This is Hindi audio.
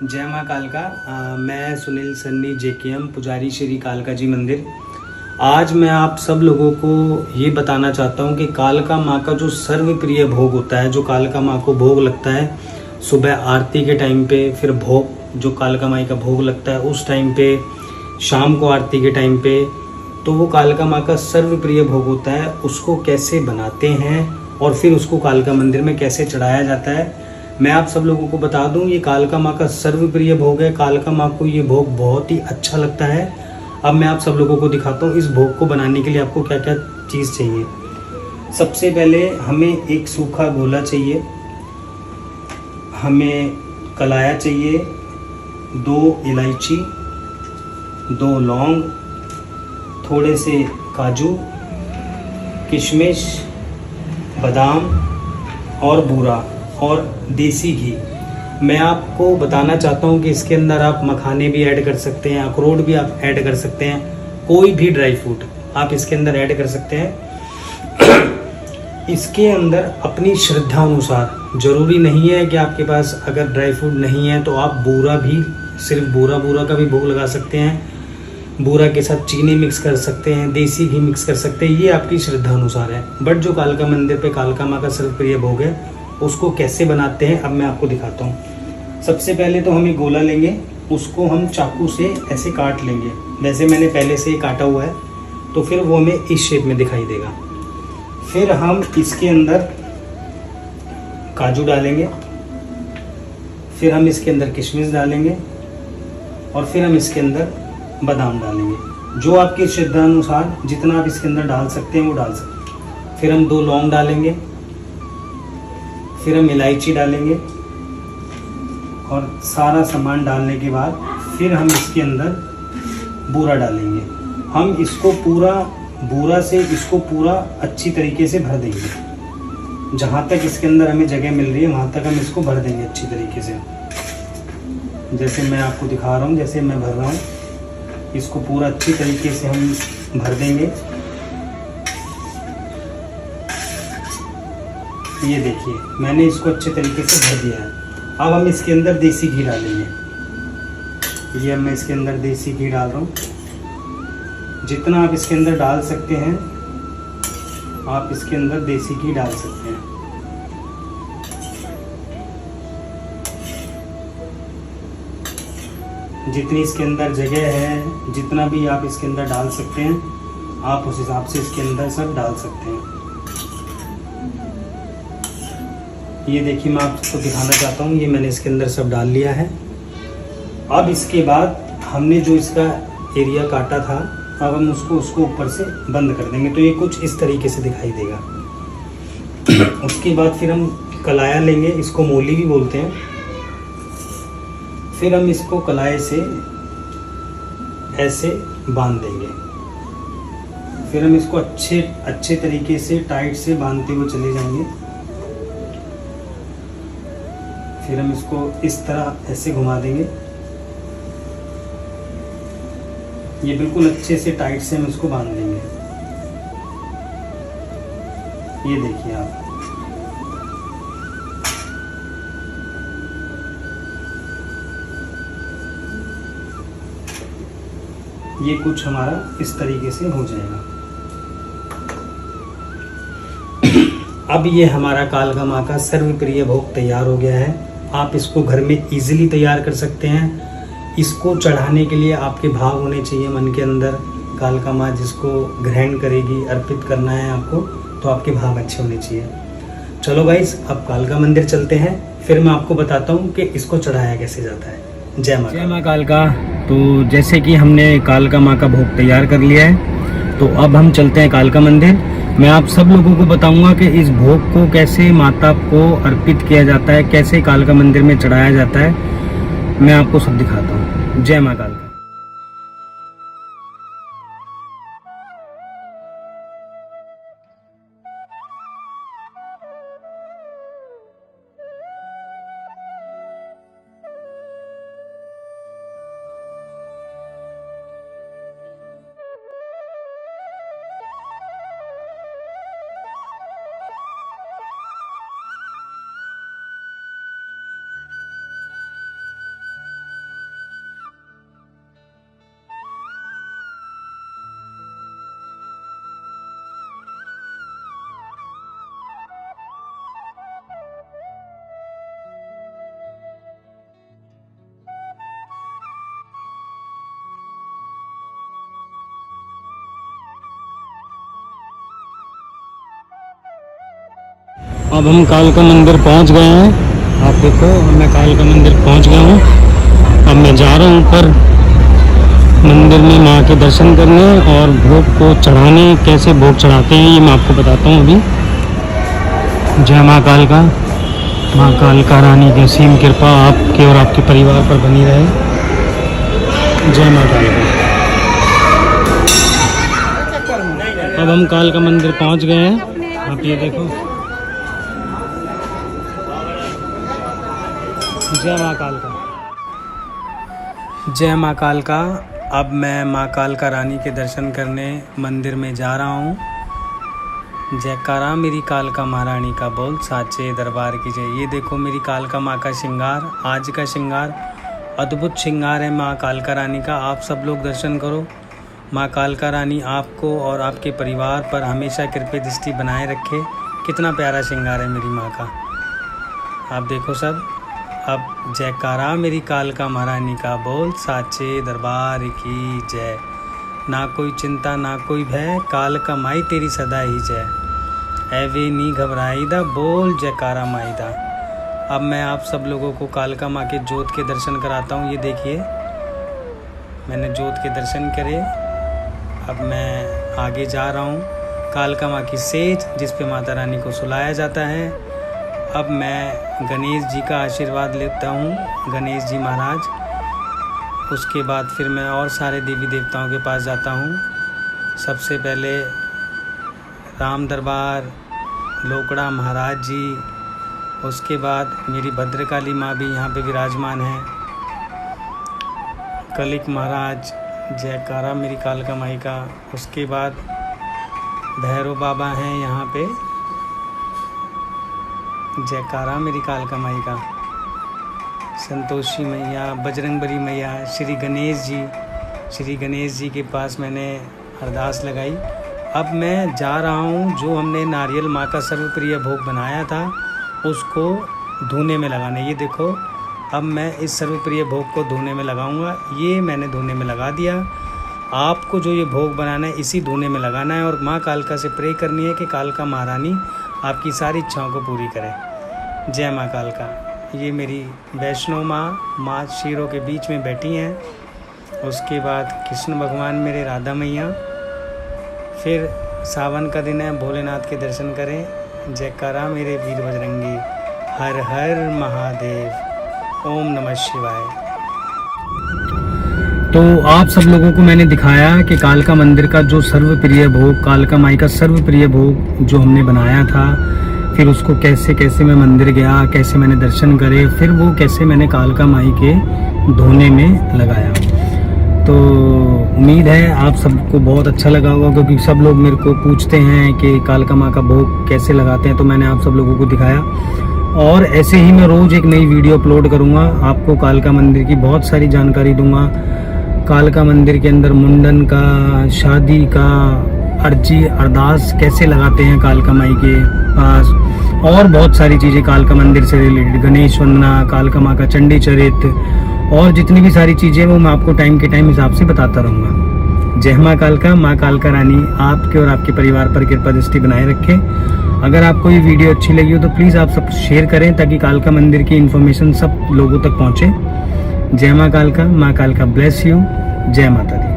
जय माँ कालका। मैं सुनील सन्नी जेकेएम पुजारी श्री कालका जी मंदिर। आज मैं आप सब लोगों को ये बताना चाहता हूँ कि कालका माँ का जो सर्वप्रिय भोग होता है, जो कालका माँ को भोग लगता है सुबह आरती के टाइम पे, फिर भोग जो कालका माई का भोग लगता है उस टाइम पे, शाम को आरती के टाइम पे, तो वो कालका माँ का सर्वप्रिय भोग होता है। उसको कैसे बनाते हैं और फिर उसको कालका मंदिर में कैसे चढ़ाया जाता है, मैं आप सब लोगों को बता दूं। ये कालका माँ का सर्वप्रिय भोग है। कालका माँ को ये भोग बहुत ही अच्छा लगता है। अब मैं आप सब लोगों को दिखाता हूँ इस भोग को बनाने के लिए आपको क्या क्या चीज़ चाहिए। सबसे पहले हमें एक सूखा गोला चाहिए, हमें कलाया चाहिए, 2 इलायची, 2 लौंग, थोड़े से काजू, किशमिश, बादाम और बूरा और देसी घी। मैं आपको बताना चाहता हूँ कि इसके अंदर आप मखाने भी ऐड कर सकते हैं, अखरोट भी आप ऐड कर सकते हैं, कोई भी ड्राई फ्रूट आप इसके अंदर ऐड कर सकते हैं। इसके अंदर अपनी श्रद्धा अनुसार, ज़रूरी नहीं है कि आपके पास अगर ड्राई फ्रूट नहीं है तो आप बूरा भी, सिर्फ बूरा का भी भोग लगा सकते हैं। बूरा के साथ चीनी मिक्स कर सकते हैं, देसी घी मिक्स कर सकते हैं, ये आपकी श्रद्धा अनुसार है। बट जो कालका मंदिर पे कालका माँ का सर्वप्रिय भोग है उसको कैसे बनाते हैं अब मैं आपको दिखाता हूँ। सबसे पहले तो हम एक गोला लेंगे, उसको हम चाकू से ऐसे काट लेंगे, वैसे मैंने पहले से ही काटा हुआ है, तो फिर वो हमें इस शेप में दिखाई देगा। फिर हम इसके अंदर काजू डालेंगे, फिर हम इसके अंदर किशमिश डालेंगे और फिर हम इसके अंदर बादाम डालेंगे। जो आपकी श्रद्धा अनुसार जितना आप इसके अंदर डाल सकते हैं वो डाल सकते हैं। फिर हम 2 लौंग डालेंगे, फिर हम इलायची डालेंगे और सारा सामान डालने के बाद फिर हम इसके अंदर बूरा डालेंगे। हम इसको पूरा बूरा से इसको पूरा अच्छी तरीके से भर देंगे। जहाँ तक इसके अंदर हमें जगह मिल रही है वहाँ तक हम इसको भर देंगे अच्छी तरीके से। जैसे मैं आपको दिखा रहा हूँ, जैसे मैं भर रहा हूँ, इसको पूरा अच्छी तरीके से हम भर देंगे। ये देखिए मैंने इसको अच्छे तरीके से भर दिया है। अब हम इसके अंदर देसी घी डालेंगे। ये मैं इसके अंदर देसी घी डाल रहा हूँ। जितना आप इसके अंदर डाल सकते हैं आप इसके अंदर देसी घी डाल सकते हैं। जितनी इसके अंदर जगह है, जितना भी आप इसके अंदर डाल सकते हैं, आप उस हिसाब से इसके अंदर सब डाल सकते हैं। ये देखिए मैं आपको दिखाना चाहता हूँ, ये मैंने इसके अंदर सब डाल लिया है। अब इसके बाद हमने जो इसका एरिया काटा था, अब हम उसको ऊपर से बंद कर देंगे, तो ये कुछ इस तरीके से दिखाई देगा। उसके बाद फिर हम कलाया लेंगे, इसको मोली भी बोलते हैं। फिर हम इसको कलाए से ऐसे बांध देंगे। फिर हम इसको अच्छे तरीके से टाइट से बांधते हुए चले जाएंगे। फिर हम इसको इस तरह ऐसे घुमा देंगे। ये बिल्कुल अच्छे से टाइट से हम इसको बांध देंगे। ये देखिए आप, ये कुछ हमारा इस तरीके से हो जाएगा। अब ये हमारा कालका माँ का सर्वप्रिय भोग तैयार हो गया है। आप इसको घर में इजीली तैयार कर सकते हैं। इसको चढ़ाने के लिए आपके भाव होने चाहिए मन के अंदर। कालका माँ जिसको ग्रहण करेगी, अर्पित करना है आपको, तो आपके भाव अच्छे होने चाहिए। चलो गाइस, अब कालका मंदिर चलते हैं, फिर मैं आपको बताता हूँ कि इसको चढ़ाया कैसे जाता है। जय माँ कालका। तो जैसे कि हमने कालका माँ का भोग तैयार कर लिया है, तो अब हम चलते हैं कालका मंदिर। मैं आप सब लोगों को बताऊंगा कि इस भोग को कैसे माता को अर्पित किया जाता है, कैसे कालका मंदिर में चढ़ाया जाता है, मैं आपको सब दिखाता हूँ। जय माँ कालका। अब हम कालका मंदिर पहुंच गए हैं। आप देखो मैं कालका मंदिर पहुंच गया हूं। अब मैं जा रहा हूं ऊपर मंदिर में माँ के दर्शन करने और भोग को चढ़ाने। कैसे भोग चढ़ाते हैं ये मैं आपको बताता हूं अभी। जय माँ कालका। माँ कालका रानी की असीम कृपा आपके और आपके परिवार पर बनी रहे। जय माँ कालका। अब हम कालका मंदिर पहुंच गए हैं। आप ये देखो। जय माँ कालका। जय माँ कालका। अब मैं माँ कालका रानी के दर्शन करने मंदिर में जा रहा हूँ। जयकारा मेरी कालका महारानी का बोल साचे दरबार की जय। ये देखो मेरी कालका माँ का श्रृंगार। आज का श्रृंगार अद्भुत श्रृंगार है माँ कालका रानी का। आप सब लोग दर्शन करो। माँ कालका रानी आपको और आपके परिवार पर हमेशा कृपा दृष्टि बनाए रखे। कितना प्यारा श्रृंगार है मेरी माँ का। आप देखो सब। अब जयकारा मेरी कालका महारानी का बोल साचे दरबार की जय। ना कोई चिंता ना कोई भय, कालका माई तेरी सदा ही जय। ऐवे नी घबराईदा बोल जयकारा माईदा। अब मैं आप सब लोगों को कालका माँ के जोत के दर्शन कराता हूँ। ये देखिए मैंने जोत के दर्शन करे। अब मैं आगे जा रहा हूँ कालका माँ की सेज जिस पे माता रानी को सुलाया जाता है। अब मैं गणेश जी का आशीर्वाद लेता हूँ, गणेश जी महाराज। उसके बाद फिर मैं और सारे देवी देवताओं के पास जाता हूँ। सबसे पहले राम दरबार, लोकड़ा महाराज जी। उसके बाद मेरी भद्रकाली माँ भी यहाँ पे विराजमान है, कलिक महाराज। जयकारा मेरी कालका माई का। उसके बाद भैरव बाबा हैं यहाँ पे। जयकारा मेरी कालका माई का। संतोषी मैया, बजरंगबली मैया, श्री गणेश जी के पास मैंने अरदास लगाई। अब मैं जा रहा हूँ जो हमने नारियल माँ का सर्वप्रिय भोग बनाया था उसको धोने में लगाने। ये देखो अब मैं इस सर्वप्रिय भोग को धोने में लगाऊंगा। ये मैंने धोने में लगा दिया। आपको जो ये भोग बनाना है इसी धोने में लगाना है और माँ कालका से प्रे करनी है कि कालका महारानी आपकी सारी इच्छाओं को पूरी करें। जय माँ कालका। ये मेरी वैष्णो माँ शीरों के बीच में बैठी हैं। उसके बाद कृष्ण भगवान मेरे, राधा मैया। फिर सावन का दिन है, भोलेनाथ के दर्शन करें। जयकारा मेरे वीर बजरंगी। हर हर महादेव। ओम नमः शिवाय। तो आप सब लोगों को मैंने दिखाया कि कालका मंदिर का जो सर्वप्रिय भोग, कालका माई का सर्वप्रिय भोग जो हमने बनाया था, फिर उसको कैसे कैसे मैं मंदिर गया, कैसे मैंने दर्शन करे, फिर वो कैसे मैंने कालका माई के धोने में लगाया। तो उम्मीद है आप सबको बहुत अच्छा लगा होगा, क्योंकि सब लोग मेरे को पूछते हैं कि कालका माँ का भोग कैसे लगाते हैं। तो मैंने आप सब लोगों को दिखाया और ऐसे ही मैं रोज़ एक नई वीडियो अपलोड करूँगा। आपको कालका मंदिर की बहुत सारी जानकारी दूंगा। कालका मंदिर के अंदर मुंडन का, शादी का, अर्जी अरदास कैसे लगाते हैं कालका माई के पास, और बहुत सारी चीज़ें कालका मंदिर से रिलेटेड, गणेश वंदना, कालका माँ का चंडी चरित्र और जितनी भी सारी चीज़ें वो मैं आपको टाइम के टाइम हिसाब से बताता रहूँगा। जय माँ कालका। माँ कालका रानी आपके और आपके परिवार पर कृपा दृष्टि बनाए रखे। अगर आपको ये वीडियो अच्छी लगी हो तो प्लीज़ आप सब शेयर करें ताकि कालका मंदिर की इन्फॉर्मेशन सब लोगों तक पहुँचे। जय माँ कालका। माँ कालका ब्लेस यू। जय माता दी।